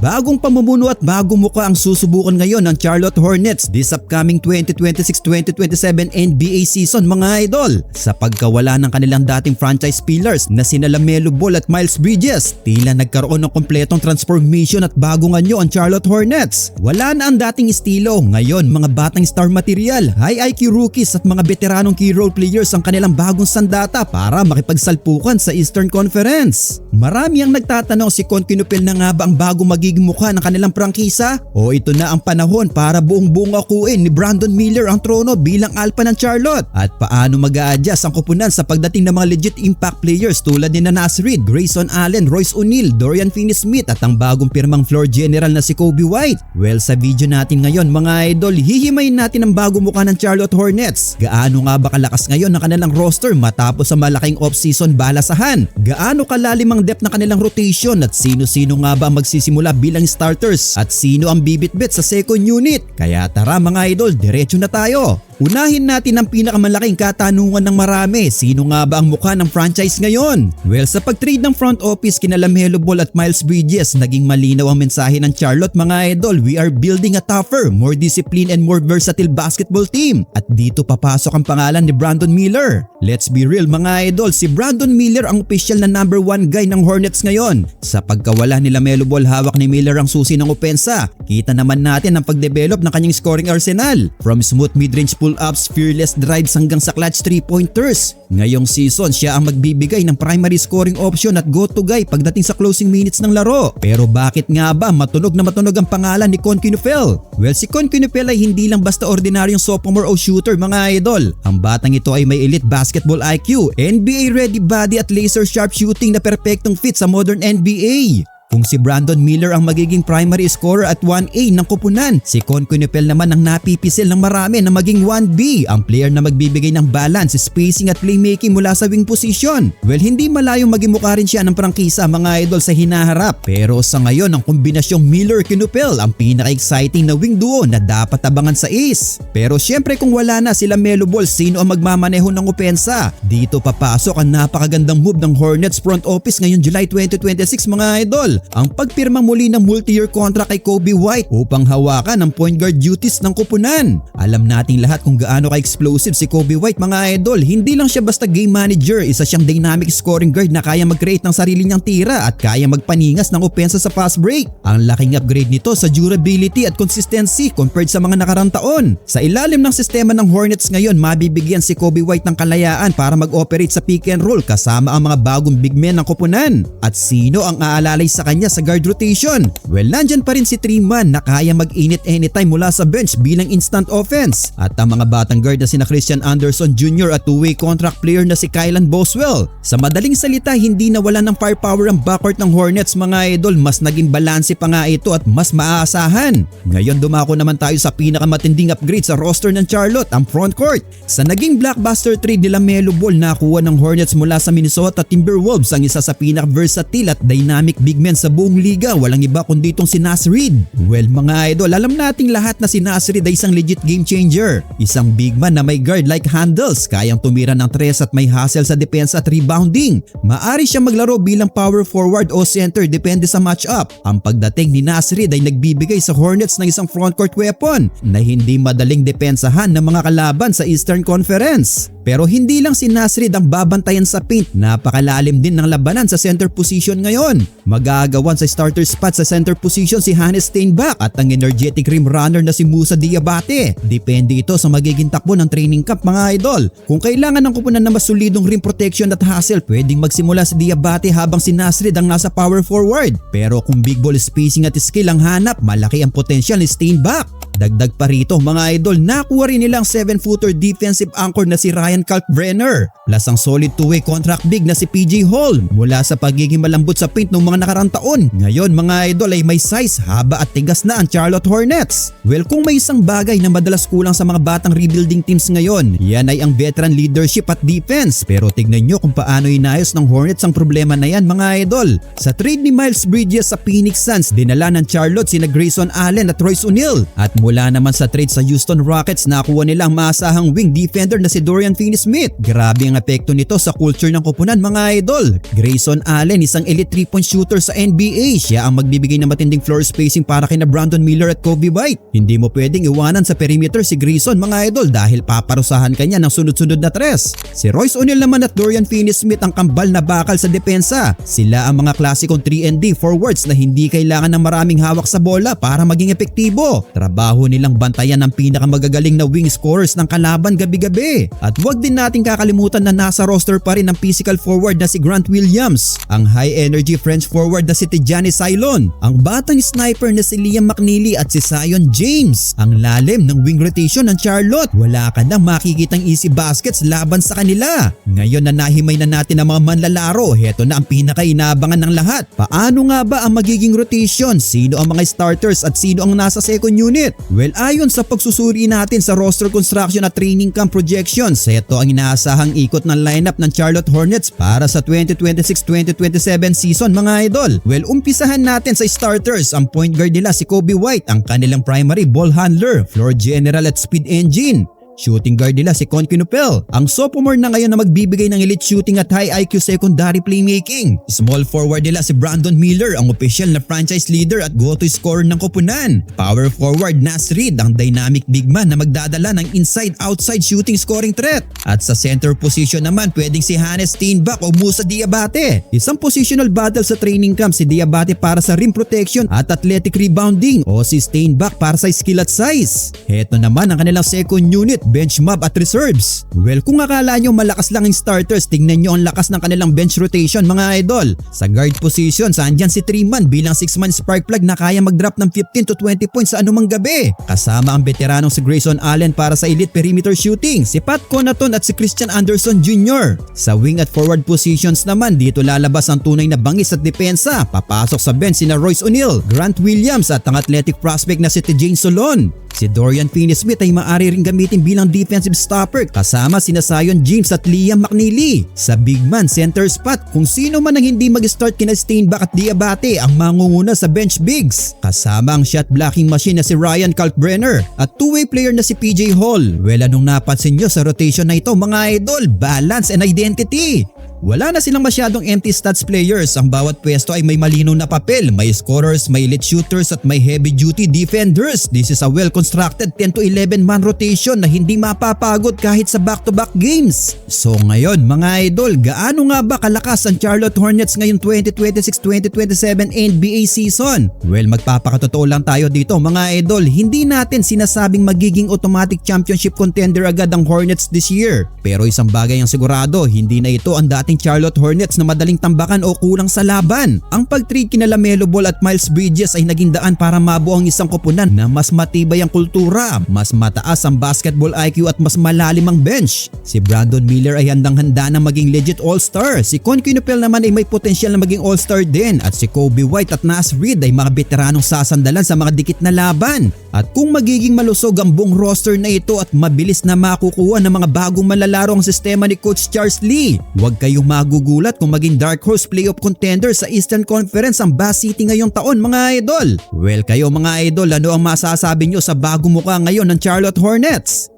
Bagong pamumuno at bagong muka ang susubukan ngayon ng Charlotte Hornets this upcoming 2026-2027 NBA season mga idol. Sa pagkawala ng kanilang dating franchise pillars na sina LaMelo Ball at Miles Bridges, tila nagkaroon ng kompletong transformation at bagong anyo ang Charlotte Hornets. Wala na ang dating estilo, ngayon mga batang star material, high IQ rookies at mga veteranong key role players ang kanilang bagong sandata para makipagsalpukan sa Eastern Conference. Marami ang nagtatanong si Conkinupil na nga ba ang bagong magiging mukha ng kanilang prangkisa? O ito na ang panahon para buong-buong akuin ni Brandon Miller ang trono bilang alpha ng Charlotte? At paano mag-a-adjust ang kupunan sa pagdating ng mga legit impact players tulad ni Naz Reid, Grayson Allen, Royce O'Neal, Dorian Finney-Smith at ang bagong pirmang floor general na si Coby White? Well, sa video natin ngayon mga idol, hihimayin natin ang bagong mukha ng Charlotte Hornets. Gaano nga ba kalakas ngayon ang kanilang roster matapos sa malaking off-season balasahan? Gaano kalalim ang depth ng kanilang rotation at sino-sino nga ba ang magsisimula bilang starters at sino ang bibitbit sa second unit? Kaya tara mga idol, diretso na tayo. Unahin natin ang pinakamalaking katanungan ng marami, sino nga ba ang mukha ng franchise ngayon? Well, sa pag-trade ng front office kina LaMelo Ball at Miles Bridges, naging malinaw ang mensahe ng Charlotte mga idol. We are building a tougher, more disciplined and more versatile basketball team. At dito papasok ang pangalan ni Brandon Miller. Let's be real mga idol, si Brandon Miller ang official na number 1 guy ng Hornets ngayon. Sa pagkawala ni LaMelo Ball, hawak ni Miller ang susi ng opensa. Kita naman natin ang pag-develop ng kanyang scoring arsenal. From smooth mid-range pull-ups, fearless drives hanggang sa clutch 3-pointers. Ngayong season, siya ang magbibigay ng primary scoring option at go-to guy pagdating sa closing minutes ng laro. Pero bakit nga ba matunog na matunog ang pangalan ni Conkinupil? Well, si Conkinupil ay hindi lang basta ordinaryong sophomore o shooter mga idol. Ang batang ito ay may elite basketball IQ, NBA ready body at laser sharp shooting na perpektong fit sa modern NBA. Kung si Brandon Miller ang magiging primary scorer at 1A ng kupunan, si Conkinupil naman ang napipisil ng marami na maging 1B, ang player na magbibigay ng balance, spacing at playmaking mula sa wing position. Well, hindi malayong maging mukha rin siya ng prangkisa mga idol sa hinaharap. Pero sa ngayon, ang kombinasyong Miller-Kinupil ang pinaka-exciting na wing duo na dapat abangan sa East. Pero syempre kung wala na sila LaMelo Ball, sino ang magmamaneho ng opensa? Dito papasok ang napakagandang move ng Hornets front office ngayong July 2026 mga idol. Ang pagpirma muli ng multi-year contract kay Coby White upang hawakan ang point guard duties ng kupunan. Alam nating lahat kung gaano ka-explosive si Coby White mga idol. Hindi lang siya basta game manager, isa siyang dynamic scoring guard na kaya mag-create ng sarili niyang tira at kaya magpaningas ng opensa sa fast break. Ang laking upgrade nito sa durability at consistency compared sa mga nakarang taon. Sa ilalim ng sistema ng Hornets ngayon, mabibigyan si Coby White ng kalayaan para mag-operate sa pick and roll kasama ang mga bagong big men ng kupunan. At sino ang aalalay sa kanya sa guard rotation? Well, nandyan pa rin si Three-Man na kaya mag-init anytime mula sa bench bilang instant offense. At ang mga batang guard na sina Christian Anderson Jr. at two-way contract player na si Kylan Boswell. Sa madaling salita, hindi nawalan ng firepower ang backcourt ng Hornets mga idol. Mas naging balanse pa nga ito at mas maaasahan. Ngayon dumako naman tayo sa pinakamatinding upgrade sa roster ng Charlotte, ang frontcourt. Sa naging blockbuster trade ni LaMelo Ball, nakuha ng Hornets mula sa Minnesota Timberwolves ang isa sa pinaka-versatile at dynamic big men sa buong liga, walang iba kundi itong si Naz Reid. Well mga idol, alam nating lahat na si Naz Reid ay isang legit game changer. Isang big man na may guard-like handles, kayang tumira ng tres at may hustle sa depensa at rebounding. Maari siya maglaro bilang power forward o center depende sa matchup. Ang pagdating ni Naz Reid ay nagbibigay sa Hornets ng isang frontcourt weapon na hindi madaling depensahan ng mga kalaban sa Eastern Conference. Pero hindi lang si Naz Reid ang babantayan sa paint, napakalalim din ng labanan sa center position ngayon. Magagawan sa starter spot sa center position si Hannes Steinbach at ang energetic rim runner na si Musa Diabate. Depende ito sa magiging takbo ng training camp mga idol. Kung kailangan ng kupunan na mas solidong rim protection at hustle, pwedeng magsimula si Diabate habang si Naz Reid ang nasa power forward. Pero kung big ball spacing at skill ang hanap, malaki ang potensyal ni Steinbach. Dagdag pa rito mga idol, nakuha rin nilang 7-footer defensive anchor na si Ryan Kalkbrenner. Plus ang solid two-way contract big na si PJ Hall mula sa pagiging malambot sa paint ng mga nakarang taon. Ngayon mga idol ay may size, haba at tigas na ang Charlotte Hornets. Well, kung may isang bagay na madalas kulang sa mga batang rebuilding teams ngayon, yan ay ang veteran leadership at defense. Pero tignan nyo kung paano inayos ng Hornets ang problema na yan mga idol. Sa trade ni Miles Bridges sa Phoenix Suns, dinala ng Charlotte sina Grayson Allen at Royce O'Neal. At mula naman sa trade sa Houston Rockets, nakuha nila ang maasahang wing defender na si Dorian Finney-Smith. Grabe ang epekto nito sa culture ng koponan mga idol. Grayson Allen, isang elite 3-point shooter sa NBA. Siya ang magbibigay ng matinding floor spacing para kina Brandon Miller at Kobe White. Hindi mo pwedeng iwanan sa perimeter si Grayson mga idol dahil paparusahan kanya ng sunod-sunod na tres. Si Royce O'Neal naman at Dorian Finney-Smith ang kambal na bakal sa depensa. Sila ang mga klasikong 3-and-D forwards na hindi kailangan ng maraming hawak sa bola para maging epektibo. Trabaho nilang bantayan ang pinakamagagaling na wing scorers ng kalaban gabi-gabi. At huwag din nating kakalimutan na nasa roster pa rin ang physical forward na si Grant Williams, ang high energy French forward na si Tijani Cylon, ang batang sniper na si Liam McNeely at si Zion James. Ang lalim ng wing rotation ng Charlotte. Wala ka nang makikitang easy baskets laban sa kanila. Ngayon na nahimay na natin ang mga manlalaro, heto na ang pinakainabangan ng lahat. Paano nga ba ang magiging rotation? Sino ang mga starters at sino ang nasa second unit? Well, ayon sa pagsusuri natin sa roster construction at training camp projections, ito ang inaasahang ikot ng lineup ng Charlotte Hornets para sa 2026-2027 season mga idol. Well, umpisahan natin sa starters. Ang point guard nila si Kobe White, ang kanilang primary ball handler, floor general at speed engine. Shooting guard nila si Con Kinupel, ang sophomore na ngayon na magbibigay ng elite shooting at high IQ secondary playmaking. Small forward nila si Brandon Miller, ang official na franchise leader at go-to scorer ng koponan. Power forward Nas Reed, ang dynamic big man na magdadala ng inside-outside shooting scoring threat. At sa center position naman pwedeng si Hannes Steenbach o Musa Diabate. Isang positional battle sa training camp si Diabate para sa rim protection at athletic rebounding o si Steenbach para sa skill at size. Heto naman ang kanilang second unit, bench mob at reserves. Well, kung akala nyo malakas lang ang starters, tingnan nyo ang lakas ng kanilang bench rotation mga idol. Sa guard positions, andyan si Treeman bilang 6-man spark plug na kaya mag-drop ng 15 to 20 points sa anumang gabi. Kasama ang veteranong si Grayson Allen para sa elite perimeter shooting, si Pat Connaughton at si Christian Anderson Jr. Sa wing at forward positions naman, dito lalabas ang tunay na bangis at depensa. Papasok sa bench sina Royce O'Neal, Grant Williams at ang athletic prospect na si Tijane Solon. Si Dorian Finney-Smith ay maaari ring gamitin bilang defensive stopper kasama sina Zion James at Liam McNeely. Sa big man center spot, kung sino man ang hindi mag-start kina Steenbach at Diabate ang mangunguna sa bench bigs. Kasama ang shot blocking machine na si Ryan Kalkbrenner at two-way player na si PJ Hall. Well, anong napansin nyo sa rotation na ito mga idol? Balance and identity. Wala na silang masyadong empty stats players. Ang bawat pwesto ay may malinaw na papel. May scorers, may elite shooters at may heavy duty defenders. This is a well-constructed 10 to 11 man rotation na hindi mapapagod kahit sa back-to-back games. So ngayon mga idol, gaano nga ba kalakas ang Charlotte Hornets ngayong 2026-2027 NBA season? Well, magpapakatotoo lang tayo dito mga idol. Hindi natin sinasabing magiging automatic championship contender agad ang Hornets this year. Pero isang bagay ang sigurado, hindi na ito ang dating Charlotte Hornets na madaling tambakan o kulang sa laban. Ang pag-trade kina LaMelo Ball at Miles Bridges ay naging daan para mabuo ang isang koponan na mas matibay ang kultura, mas mataas ang basketball IQ at mas malalim ang bench. Si Brandon Miller ay handang-handa na maging legit all-star. Si Con Kinupel naman ay may potensyal na maging all-star din at si Kobe White at Nas Reed ay mga veteranong sasandalan sa mga dikit na laban. At kung magiging malusog ang buong roster na ito at mabilis na makukuha ng mga bagong manlalaro ang sistema ni Coach Charles Lee, huwag kayong magugulat kung maging dark horse playoff contender sa Eastern Conference ang Bass City ngayong taon mga idol. Well, kayo mga idol, ano ang masasabi nyo sa bagong mukha ngayon ng Charlotte Hornets?